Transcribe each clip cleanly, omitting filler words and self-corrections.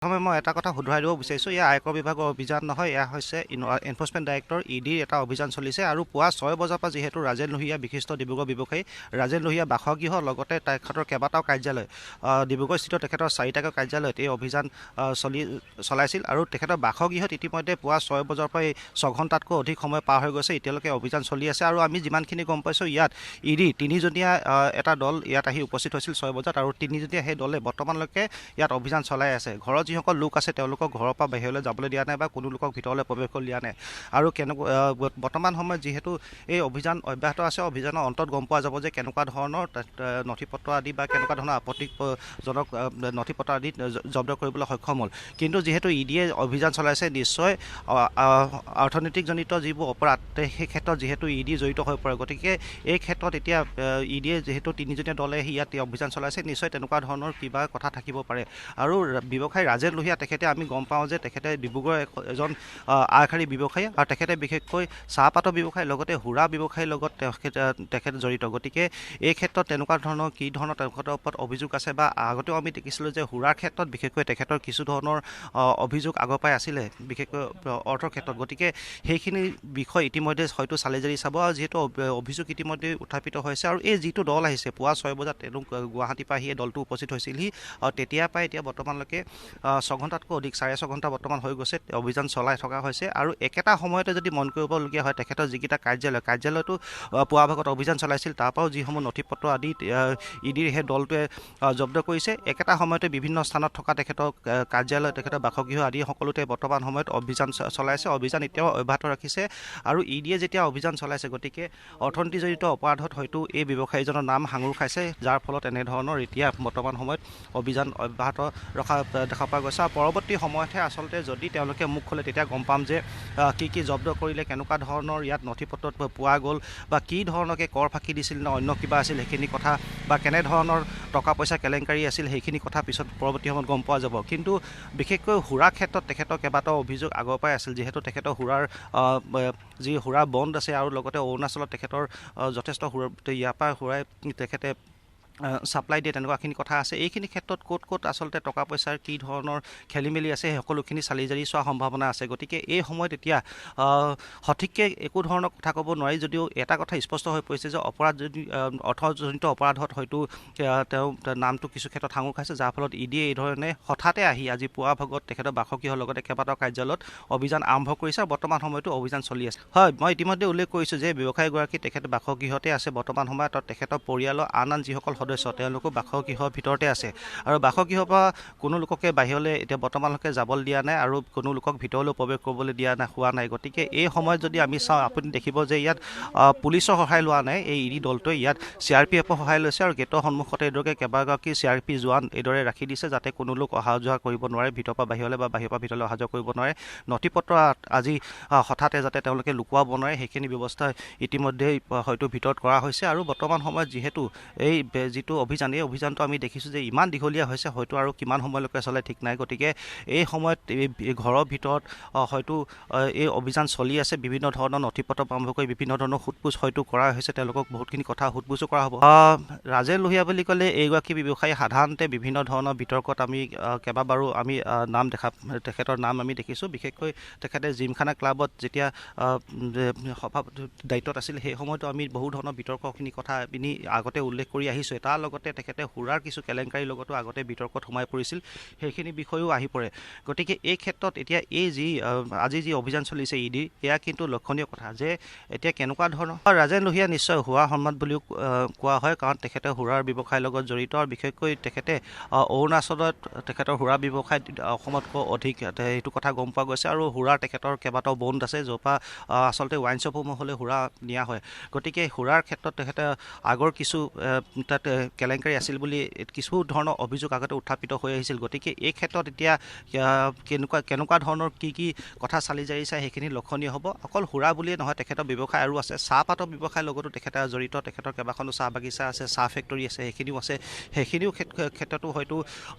মই এটা কথা শুধৰাই দিব বিচাৰিছোঁ, এয়া আয়কৰ বিভাগৰ অভিযান নহয়, এয়া হৈছে এনফৰ্চমেণ্ট ডাইৰেক্টৰ ইডিৰ এটা অভিযান চলিছে। আৰু পুৱা 6 বজাৰ পৰা যিহেতু ৰাজেন লোহিয়া বিশিষ্ট ডিব্ৰুগড় ব্যৱসায়ী ৰাজেন লোহিয়া বাসগৃহ লগতে তেখেতৰ কেইবাটাও কাৰ্যালয় ডিব্ৰুগড়স্থিত তেখেতৰ 4টাকৈ কাৰ্যালয়ত এই অভিযান চলাইছিল। আৰু তেখেতৰ বাসগৃহত ইতিমধ্যে পুৱা 6 বজাৰ পৰা 6 ঘণ্টাতকৈ অধিক সময় পাৰ হৈ গৈছে, এতিয়ালৈকে অভিযান চলি আছে। আৰু আমি যিমানখিনি গম পাইছোঁ, ইয়াত ইডি 3জনীয়া এটা দল ইয়াত আহি উপস্থিত হৈছিল 6 বজাত, আৰু 3জনীয়া সেই দলে বৰ্তমানলৈকে ইয়াত অভিযান চলাই আছে। ঘৰত যিসকল লোক আছে তেওঁলোকক ঘৰৰ পৰা বাহিৰলৈ যাবলৈ দিয়া নাই বা কোনো লোকক ভিতৰলৈ প্ৰৱেশ কৰিবলৈ দিয়া নাই। আৰু বৰ্তমান সময়ত যিহেতু এই অভিযান অব্যাহত আছে, অভিযানৰ অন্তত গম পোৱা যাব যে কেনেকুৱা ধৰণৰ নথি পত্ৰ আদি বা কেনেকুৱা ধৰণৰ আপত্তিজনক নথি পত্ৰ আদি জব্দ কৰিবলৈ সক্ষম হ'ল। কিন্তু যিহেতু ইডিয়ে অভিযান চলাইছে, নিশ্চয় অৰ্থনৈতিকজনিত যিবোৰ অপৰাধ সেই ক্ষেত্ৰত যিহেতু ইডি জড়িত হৈ পৰে, গতিকে এই ক্ষেত্ৰত এতিয়া ইডিয়ে যিহেতু 3জনীয়া দলে ইয়াত অভিযান চলাইছে, নিশ্চয় তেনেকুৱা ধৰণৰ কিবা কথা থাকিব পাৰে। আৰু ব্যৱসায়ী ৰাজেন লোহিয়া তেখেতে আমি গম পাওঁ যে তেখেতে ডিব্ৰুগড়ৰ এজন আগশাৰী ব্যৱসায়ী, আৰু তেখেতে বিশেষকৈ চাহপাতৰ ব্যৱসায়ীৰ লগতে সুৰা ব্যৱসায়ীৰ লগত তেখেত জড়িত। গতিকে এই ক্ষেত্ৰত তেনেকুৱা ধৰণৰ কি ধৰণৰ তেখেতৰ ওপৰত অভিযোগ আছে, বা আগতেও আমি দেখিছিলোঁ যে সুৰাৰ ক্ষেত্ৰত বিশেষকৈ তেখেতৰ কিছু ধৰণৰ অভিযোগ আগৰ পৰাই আছিলে, বিশেষকৈ অৰ্থৰ ক্ষেত্ৰত। গতিকে সেইখিনি বিষয় ইতিমধ্যে হয়তো চালি জাৰি চাব, আৰু যিহেতু অভিযোগ ইতিমধ্যে উত্থাপিত হৈছে। আৰু এই যিটো দল আহিছে পুৱা 6 বজাত গুৱাহাটীৰ পৰা আহি এই দলটো উপস্থিত হৈছিলহি, আৰু তেতিয়াৰ পৰাই এতিয়া বৰ্তমানলৈকে 6 ঘণ্টাতকৈ অধিক 6.5 ঘণ্টা বৰ্তমান হৈ গৈছে, অভিযান চলাই থকা হৈছে। আৰু একেটা সময়তে যদি মন কৰিবলগীয়া হয়, তেখেতৰ যিকেইটা কাৰ্যালয়তো পুৱা ভাগত অভিযান চলাইছিল, তাৰ পৰাও যিসমূহ নথি পত্ৰ আদি ইডিৰ সেই দলটোৱে জব্দ কৰিছে, একেটা সময়তে বিভিন্ন স্থানত থকা তেখেতৰ কাৰ্যালয়, তেখেতৰ বাসগৃহ আদি সকলোতে বৰ্তমান সময়ত অভিযান চলাইছে। অভিযান এতিয়াও অব্যাহত ৰাখিছে। আৰু ইডিয়ে যেতিয়া অভিযান চলাইছে, গতিকে অৰ্থনীতিজনিত অপৰাধত হয়তো এই ব্যৱসায়ীজনৰ নাম সাঙুৰ খাইছে, যাৰ ফলত এনেধৰণৰ এতিয়া বৰ্তমান সময়ত অভিযান অব্যাহত ৰখা দেখা পোৱা গৈছে। আৰু পৰৱৰ্তী সময়তহে আচলতে যদি তেওঁলোকে মুখ খোলে, তেতিয়া গম পাম যে কি জব্দ কৰিলে, কেনেকুৱা ধৰণৰ ইয়াত নথি পত্ৰত পোৱা গ'ল, বা কি ধৰণকে কৰ ফাঁকি দিছিল নে অন্য কিবা আছিল সেইখিনি কথা, বা কেনেধৰণৰ টকা পইচা কেলেংকাৰী আছিল সেইখিনি কথা পিছত পৰৱৰ্তী সময়ত গম পোৱা যাব। কিন্তু বিশেষকৈ সুৰাৰ ক্ষেত্ৰত তেখেতৰ কেইবাটাও অভিযোগ আগৰ পৰাই আছিল, যিহেতু তেখেতৰ যি সুৰা বন্ধ আছে, আৰু লগতে অৰুণাচলত তেখেতৰ যথেষ্ট ইয়াৰ পৰা সুৰাই তেখেতে ছাপ্লাই দিয়ে, তেনেকুৱাখিনি কথা আছে। এইখিনি ক্ষেত্ৰত ক'ত আচলতে টকা পইচাৰ কি ধৰণৰ খেলি মেলি আছে, সেই সকলোখিনি চালি জাৰি চোৱাৰ সম্ভাৱনা আছে। গতিকে এই সময়ত এতিয়া সঠিককৈ একো ধৰণৰ কথা ক'ব নোৱাৰি, যদিও এটা কথা স্পষ্ট হৈ পৰিছে যে অৰ্থজনিত অপৰাধত হয়তো তেওঁ নামটো কিছু ক্ষেত্ৰত সাঙুৰ খাইছে, যাৰ ফলত ইডিয়ে এই ধৰণে হঠাতে আহি আজি পুৱা ভাগত তেখেতৰ বাসগৃহৰ লগতে কেইবাটাও কাৰ্যালয়ত অভিযান আৰম্ভ কৰিছে, আৰু বৰ্তমান সময়তো অভিযান চলি আছে। হয়, মই ইতিমধ্যে উল্লেখ কৰিছোঁ যে ব্যৱসায়ীগৰাকী তেখেত বাসগৃহতে আছে বৰ্তমান সময়ত, তেখেতৰ পৰিয়ালৰ আন যিসকল সদস্য তেওঁলোকো বাসগৃহৰ ভিতৰতে আছে। আৰু বাসগৃহৰ পৰা কোনো লোককে বাহিৰলৈ এতিয়া বৰ্তমানলৈকে যাবলৈ দিয়া নাই, আৰু কোনো লোকক ভিতৰলৈ প্ৰৱেশ কৰিবলৈ দিয়া হোৱা নাই। গতিকে এই সময়ত যদি আমি চাওঁ, আপুনি দেখিব যে ইয়াত পুলিচৰ সহায় লোৱা নাই, এই ইডি দলটোৱে ইয়াত CRPFৰ সহায় লৈছে, আৰু গেটৰ সন্মুখতে এইদৰে কেইবাগৰাকী CRP জোৱান এইদৰে ৰাখি দিছে, যাতে কোনো লোক অহা যোৱা কৰিব নোৱাৰে ভিতৰৰ পৰা বাহিৰলৈ, বা বাহিৰৰ পৰা ভিতৰলৈ অহা যোৱা কৰিব নোৱাৰে। নথি পত্ৰ আজি হঠাতে যাতে তেওঁলোকে লুকুৱাব নোৱাৰে, সেইখিনি ব্যৱস্থা ইতিমধ্যেই হয়তো ভিতৰত কৰা হৈছে। আৰু বৰ্তমান সময়ত যিহেতু এই যিটো অভিযান, এই অভিযানটো আমি দেখিছোঁ যে ইমান দীঘলীয়া হৈছে, হয়তো আৰু কিমান সময়লৈকে চলে ঠিক নাই। গতিকে এই সময়ত এই ঘৰৰ ভিতৰত হয়তো এই অভিযান চলি আছে, বিভিন্ন ধৰণৰ নথি পত্ৰ আৰম্ভ কৰি বিভিন্ন ধৰণৰ সোধপোছ হয়তো কৰা হৈছে, তেওঁলোকক বহুতখিনি কথা সোধপোছো কৰা হ'ব। ৰাজেন লোহিয়া বুলি ক'লে এইগৰাকী ব্যৱসায়ী সাধাৰণতে বিভিন্ন ধৰণৰ বিতৰ্কত আমি কেইবাবাৰো আমি তেখেতৰ নাম আমি দেখিছোঁ। বিশেষকৈ তেখেতে জিমখানা ক্লাবত যেতিয়া দায়িত্বত আছিল, সেই সময়তো আমি বহু ধৰণৰ বিতৰ্কখিনি কথা আমি আগতে উল্লেখ কৰি আহিছোঁ। তাৰ লগতে তেখেতে সুৰাৰ কিছু কেলেংকাৰীৰ লগতো আগতে বিতৰ্কত সোমাই পৰিছিল, সেইখিনি বিষয়েও আহি পৰে। গতিকে এই ক্ষেত্ৰত এতিয়া আজি যি অভিযান চলিছে ইডিৰ, এয়া কিন্তু লক্ষণীয় কথা যে এতিয়া কেনেকুৱা ধৰণৰ ৰাজেন লোহিয়া নিশ্চয় সুৰা সন্মান বুলিও কোৱা হয়, কাৰণ তেখেতে সুৰাৰ ব্যৱসায়ৰ লগত জড়িত, আৰু বিশেষকৈ তেখেতে অৰুণাচলত তেখেতৰ সুৰা ব্যৱসায় অসমতকৈ অধিক, সেইটো কথা গম পোৱা গৈছে। আৰু সুৰাৰ তেখেতৰ কেইবাটাও বন্ধ আছে, য'ৰ পৰা আচলতে ৱাইন শ্বপসমূহলৈ সুৰা নিয়া হয়। গতিকে সুৰাৰ ক্ষেত্ৰত তেখেতে আগৰ কিছু তাত কেলেংকাৰী আছিল বুলি কিছু ধৰণৰ অভিযোগ আগতে উত্থাপিত হৈ আহিছিল। গতিকে এই ক্ষেত্ৰত এতিয়া কেনেকুৱা ধৰণৰ কি কথা চালি জাৰি চাই সেইখিনি লক্ষণীয় হ'ব। অকল সুৰা বুলিয়ে নহয়, তেখেতৰ ব্যৱসায় আৰু আছে, চাহপাতৰ ব্যৱসায়ৰ লগতো তেখেতে জড়িত, তেখেতৰ কেইবাখনো চাহ বাগিচা আছে, চাহ ফেক্টৰী আছে, সেইখিনিও আছে। সেইখিনিও ক্ষেত্ৰতো হয়তো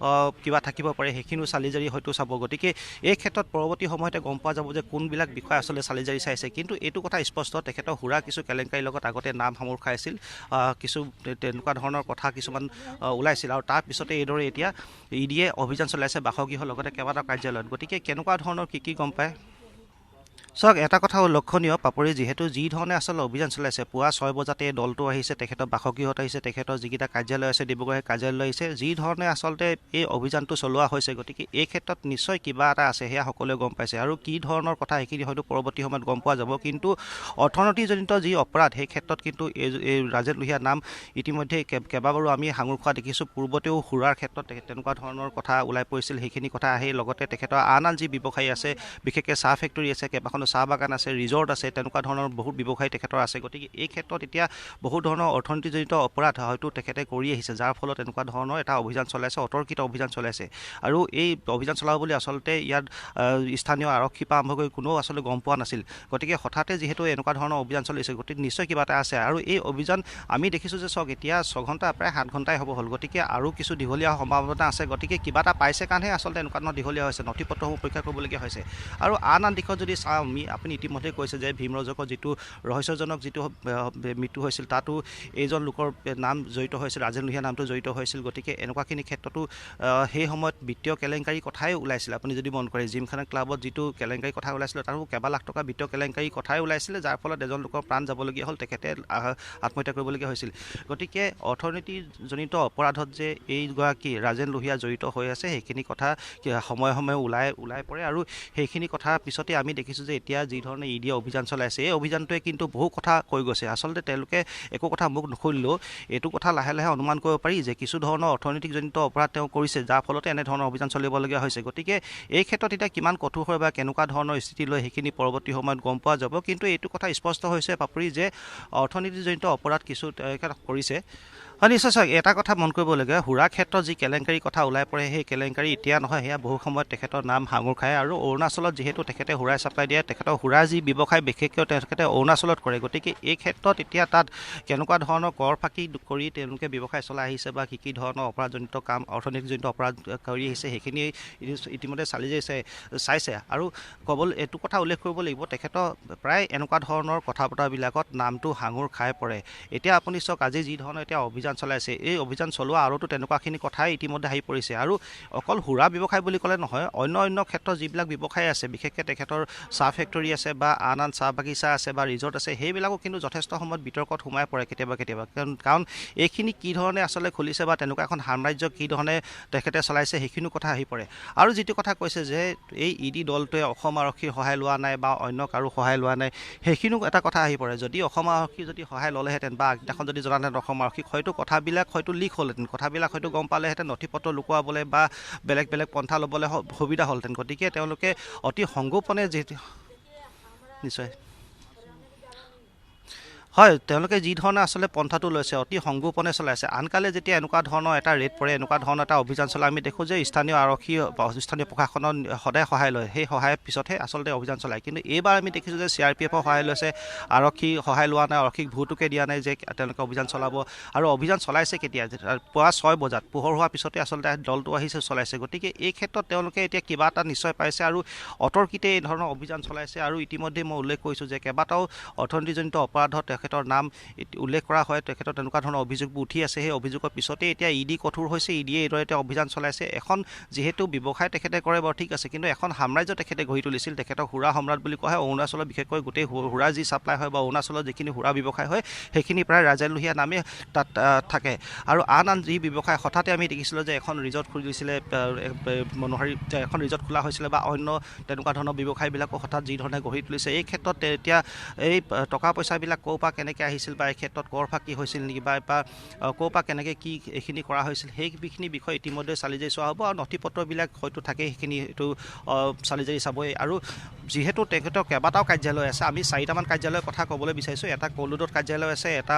কিবা থাকিব পাৰে, সেইখিনিও চালি জাৰি হয়তো চাব। গতিকে এই ক্ষেত্ৰত পৰৱৰ্তী সময়তে গম পোৱা যাব যে কোনবিলাক বিষয় আচলতে চালি জাৰি চাইছে। কিন্তু এইটো কথা স্পষ্ট, তেখেতৰ সুৰা কিছু কেলেংকাৰীৰ লগত আগতে নাম সামোৰ খাইছিল, কিছু তেনেকুৱা ধৰণৰ ধৰণৰ কথা কিছুমান ওলাইছিল আৰু তাৰ পিছতে এইদৰে এতিয়া ইডিয়ে অভিযান চলাইছে বাসগৃহৰ লগতে কেইবাটাও কাৰ্যালয়ত। গতিকে কেনেকুৱা ধৰণৰ কি গম পায় চাওক, এটা কথা লক্ষণীয় পাপৰি, যিহেতু যি ধৰণে আচলতে অভিযান চলাইছে, পুৱা 6 বজাতে দলটো আহিছে, তেখেতৰ বাসগৃহত আহিছে, তেখেতৰ যিকেইটা কাৰ্যালয় আছে ডিব্ৰুগড় কাৰ্যালয় আহিছে, যি ধৰণে আচলতে এই অভিযানটো চলোৱা হৈছে, গতিকে এই ক্ষেত্ৰত নিশ্চয় কিবা এটা আছে, সেয়া সকলোৱে গম পাইছে। আৰু কি ধৰণৰ কথা সেইখিনি হয়তো পৰৱৰ্তী সময়ত গম পোৱা যাব। কিন্তু অৰ্থনীতিজনিত যি অপৰাধ, সেই ক্ষেত্ৰত কিন্তু এই ৰাজেন লোহিয়াৰ নাম ইতিমধ্যে কেইবাবাৰো আমি সাঙুৰ খোৱা দেখিছোঁ। পূৰ্বতেও সুৰাৰ ক্ষেত্ৰত তেনেকুৱা ধৰণৰ কথা ওলাই পৰিছিল, সেইখিনি কথা আহি লগতে তেখেতৰ আন যি ব্যৱসায়ী আছে, বিশেষকৈ চাহ ফেক্টৰী আছে, কেইবাখনো চাহ বাগান আছে, ৰিজৰ্ট আছে, তেনেকুৱা ধৰণৰ বহুত ব্যৱসায়ী তেখেতৰ আছে। গতিকে এই ক্ষেত্ৰত এতিয়া বহু ধৰণৰ অৰ্থনীতিজনিত অপৰাধ হয়তো তেখেতে কৰি আহিছে, যাৰ ফলত এনেকুৱা ধৰণৰ এটা অভিযান চলাইছে, অতৰ্কিত অভিযান চলাইছে। আৰু এই অভিযান চলাব বুলি আচলতে ইয়াত স্থানীয় আৰক্ষী পৰা আৰম্ভ কৰি কোনেও আচলতে গম পোৱা নাছিল। গতিকে হঠাতে যিহেতু এনেকুৱা ধৰণৰ অভিযান চলিছে, গতিকে নিশ্চয় কিবা এটা আছে। আৰু এই অভিযান আমি দেখিছোঁ যে চাওক, এতিয়া 6 ঘণ্টা প্ৰায় 7 ঘণ্টাই হ'ব হ'ল। গতিকে আৰু কিছু দীঘলীয়া সম্ভাৱনা আছে। গতিকে কিবা এটা পাইছে কাৰণেহে আচলতে এনেকুৱা ধৰণৰ দীঘলীয়া হৈছে, নথি পত্ৰসমূহ পৰীক্ষা কৰিবলগীয়া হৈছে। আৰু আন দিশত যদি চাওঁ, আপুনি ইতিমধ্যে কৈছে যে ভীম ৰজকৰ যিটো ৰহস্যজনক যিটো মৃত্যু হৈছিল, তাতো এইজন লোকৰ নাম জড়িত হৈছিল, ৰাজেন লোহিয়া নামটো জড়িত হৈছিল। গতিকে এনেকুৱাখিনি ক্ষেত্ৰতো সেই সময়ত বিত্তীয় কেলেংকাৰী কথাই ওলাইছিল। আপুনি যদি মন কৰে, জিমখানা ক্লাবত যিটো কেলেংকাৰী কথা ওলাইছিলে, তাতো কেইবা লাখ টকা বিত্তীয় কেলেংকাৰী কথাই ওলাইছিলে, যাৰ ফলত এজন লোকৰ প্ৰাণ যাবলগীয়া হ'ল, তেখেতে আত্মহত্যা কৰিবলগীয়া হৈছিল। গতিকে অৰ্থনীতিজনিত অপৰাধত যে এইগৰাকী ৰাজেন লোহিয়া জড়িত হৈ আছে, সেইখিনি কথা সময়ে সময়ে ওলাই পৰে। আৰু সেইখিনি কথাৰ পিছতে আমি দেখিছোঁ যে এতিয়া যি ধৰণে ইডিয়ে অভিযান চলাইছে, এই অভিযানটোৱে কিন্তু বহু কথা কৈ গৈছে। আচলতে তেওঁলোকে একো কথা মুখ নুখুলিলেও এইটো কথা লাহে লাহে অনুমান কৰিব পাৰি যে কিছু ধৰণৰ অৰ্থনৈতিকজনিত অপৰাধ তেওঁ কৰিছে, যাৰ ফলতে এনেধৰণৰ অভিযান চলিবলগীয়া হৈছে। গতিকে এই ক্ষেত্ৰত এতিয়া কিমান কঠোৰ হয় বা কেনেকুৱা ধৰণৰ স্থিতি লয়, সেইখিনি পৰৱৰ্তী সময়ত গম পোৱা যাব। কিন্তু এইটো কথা স্পষ্ট হৈছে পাপৰি যে অৰ্থনীতিজনিত অপৰাধ কিছু কৰিছে। নিশ্চয় চাওক, এটা কথা মন কৰিবলগীয়া, সুৰাৰ ক্ষেত্ৰত যি কেলেংকাৰী কথা ওলাই পৰে, সেই কেলেংকাৰী এতিয়া নহয়, সেয়া বহু সময়ত তেখেতৰ নাম সাঙুৰ খায়। আৰু অৰুণাচলত যিহেতু তেখেতে সুৰাই ছাপ্লাই দিয়ে, তেখেতৰ সুৰাৰ যি ব্যৱসায় বিশেষকৈ তেখেতে অৰুণাচলত কৰে। গতিকে এই ক্ষেত্ৰত এতিয়া তাত কেনেকুৱা ধৰণৰ কৰ ফাঁকি কৰি তেওঁলোকে ব্যৱসায় চলাই আহিছে বা কি ধৰণৰ অপৰাধজনিত কাম, অৰ্থনীতিজনিত অপৰাধ কৰি আহিছে, সেইখিনি ইতিমধ্যে চাইছে। আৰু এইটো কথা উল্লেখ কৰিব লাগিব, তেখেতৰ প্ৰায় এনেকুৱা ধৰণৰ কথা বতৰাবিলাকত নামটো সাঙুৰ খাই পৰে। এতিয়া আপুনি চাওক, আজি যি ধৰণৰ এতিয়া অভিযান চলাইছে, এই অভিযান চলোৱা আৰুতো তেনেকুৱাখিনি কথাই ইতিমধ্যে আহি পৰিছে। আৰু অকল সুৰা ব্যৱসায় বুলি ক'লে নহয়, অন্য ক্ষেত্ৰত যিবিলাক ব্যৱসায় আছে, বিশেষকৈ তেখেতৰ চাহ ফেক্টৰী আছে বা আন চাহ বাগিচা আছে বা ৰিজৰ্ট আছে, সেইবিলাকো কিন্তু যথেষ্ট সময়ত বিতৰ্কত সোমাই পৰে কেতিয়াবা। কাৰণ এইখিনি কি ধৰণে আচলতে খুলিছে বা তেনেকুৱা এখন সাম্ৰাজ্য কি ধৰণে তেখেতে চলাইছে, সেইখিনিও কথা আহি পৰে। আৰু যিটো কথা কৈছে যে এই ইডি দলটোৱে অসম আৰক্ষীৰ সহায় লোৱা নাই বা অন্য কাৰো সহায় লোৱা নাই, সেইখিনিও এটা কথা আহি পৰে। যদি অসম আৰক্ষী যদি সহায় ল'লেহেঁতেন বা আগদিনাখন যদি জনাহেঁতেন অসম আৰক্ষীক, হয়তো কথাবিলাক হয়তো লিক হ'লহেঁতেন, কথাবিলাক হয়তো গম পালেহেঁতেন, নথি পত্ৰ লুকুৱাবলৈ বা বেলেগ পন্থা ল'বলৈ সুবিধা হ'লহেঁতেন। গতিকে তেওঁলোকে অতি সংগোপনে যিহেতু নিশ্চয় হয়, তেওঁলোকে যি ধৰণে আচলতে পন্থাটো লৈছে, অতি সংগোপনে চলাইছে। আনকালে যেতিয়া এনেকুৱা ধৰণৰ এটা ৰেড পৰে, এনেকুৱা ধৰণৰ এটা অভিযান চলাই, আমি দেখোঁ যে স্থানীয় আৰক্ষী, স্থানীয় প্ৰশাসনৰ সদায় সহায় লয়, সেই সহায়ৰ পিছতহে আচলতে অভিযান চলায়। কিন্তু এইবাৰ আমি দেখিছোঁ যে CRPFৰ সহায় লৈছে, আৰক্ষী সহায় লোৱা নাই, আৰক্ষীক ভোটকে দিয়া নাই যে তেওঁলোকে অভিযান চলাব। আৰু অভিযান চলাইছে কেতিয়া, পুৱা 6 বজাত পোহৰ হোৱাৰ পিছতে আচলতে দলটো আহিছে, চলাইছে। গতিকে এই ক্ষেত্ৰত তেওঁলোকে এতিয়া কিবা এটা নিশ্চয় পাইছে আৰু অতৰ্কিতে এই ধৰণৰ অভিযান চলাইছে। আৰু ইতিমধ্যে মই উল্লেখ কৰিছোঁ যে কেইবাটাও অৰ্থনীতিজনিত অপৰাধত তেখেতৰ নাম উল্লেখ কৰা হয়, তেখেতৰ তেনেকুৱা ধৰণৰ অভিযোগবোৰ উঠি আছে। সেই অভিযোগৰ পিছতে এতিয়া ইডি কঠোৰ হৈছে, ইডিয়ে এইদৰে এতিয়া অভিযান চলাইছে। এখন যিহেতু ব্যৱসায় তেখেতে কৰে বাৰু ঠিক আছে, কিন্তু এখন সাম্ৰাজ্য তেখেতে গঢ়ি তুলিছিল, তেখেতক সুৰা সম্ৰাট বুলি কোৱা হয়। অৰুণাচলত বিশেষকৈ গোটেই সুৰা যি ছাপ্লাই হয় বা অৰুণাচলত যিখিনি সুৰা ব্যৱসায় হয়, সেইখিনি প্ৰায় ৰাজেন লোহিয়া নামে তাত থাকে। আৰু আন যি ব্যৱসায়, হঠাতে আমি দেখিছিলোঁ যে এখন ৰিজৰ্ট খুলিছিলে মনোহাৰী, এখন ৰিজৰ্ট খোলা হৈছিলে বা অন্য তেনেকুৱা ধৰণৰ ব্যৱসায়বিলাকো হঠাৎ যি ধৰণে গঢ়ি তুলিছে। এই ক্ষেত্ৰত এতিয়া এই টকা পইচাবিলাক ক'ৰ পৰা কেনেকৈ আহিছিল বা এই ক্ষেত্ৰত কৰ ফাঁকি হৈছিল নেকি বা ক'ৰ পৰা কেনেকৈ কি এইখিনি কৰা হৈছিল, সেইখিনি বিষয় ইতিমধ্যে চালিজাৰি চোৱা হ'ব। আৰু নথি পত্ৰবিলাক হয়তো থাকেই, সেইখিনি এইটো চালিজাৰি চাবই। আৰু যিহেতু তেখেতৰ কেইবাটাও কাৰ্যালয় আছে, আমি 4টামান কাৰ্যালয়ৰ কথা ক'বলৈ বিচাৰিছোঁ। এটা কলুদত কাৰ্যালয় আছে, এটা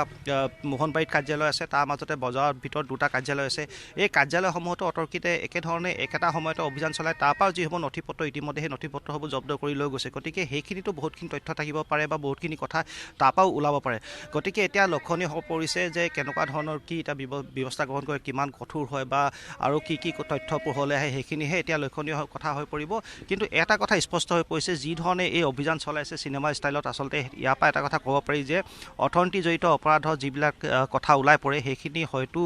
মোহনবাৰীত কাৰ্যালয় আছে, তাৰ মাজতে বজাৰৰ ভিতৰত 2টা কাৰ্যালয় আছে। এই কাৰ্যালয়সমূহতো অতৰ্কিতে একেধৰণে একেটা সময়তে অভিযান চলায়। তাৰপৰা যিসমূহ নথি পত্ৰ ইতিমধ্যে সেই নথি পত্ৰসমূহ জব্দ কৰি লৈ গৈছে। গতিকে সেইখিনিতো বহুতখিনি তথ্য থাকিব পাৰে বা বহুতখিনি কথা তাৰপৰাও ওলাব পাৰে। গতিকে এতিয়া লক্ষণীয় হৈ পৰিছে যে কেনেকুৱা ধৰণৰ কি এটা ব্যৱস্থা গ্ৰহণ কৰে, কিমান কঠোৰ হয় বা আৰু কি তথ্য পোহৰলৈ আহে, সেইখিনিহে এতিয়া লক্ষণীয় কথা হৈ পৰিব। কিন্তু এটা কথা স্পষ্ট হৈ পৰিছে, যি ধৰণে এই অভিযান চলাইছে চিনেমা ষ্টাইলত, আচলতে ইয়াৰ পৰা এটা কথা ক'ব পাৰি যে অৰ্থনীতি জড়িত অপৰাধৰ যিবিলাক কথা ওলাই পৰে সেইখিনি হয়তো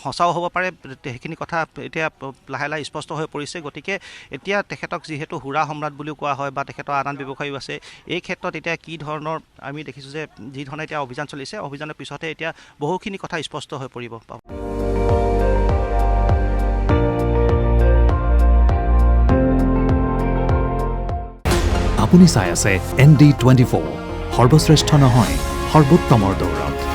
সঁচাও হ'ব পাৰে। সেইখিনি কথা এতিয়া লাহে লাহে স্পষ্ট হৈ পৰিছে। গতিকে এতিয়া তেখেতক যিহেতু সুৰা সম্ৰাট বুলিও কোৱা হয় বা তেখেতৰ আন ব্যৱসায়ীও আছে, এই ক্ষেত্ৰত এতিয়া কি ধৰণৰ আমি দেখিছোঁ যে যি ধৰণে এতিয়া অভিযান চলিছে, অভিযানৰ পিছতে এতিয়া বহুখিনি কথা স্পষ্ট হৈ পৰিব। আপুনি চাই আছে ND24, সৰ্বশ্ৰেষ্ঠ নহয় সৰ্বোত্তমৰ দৌৰত।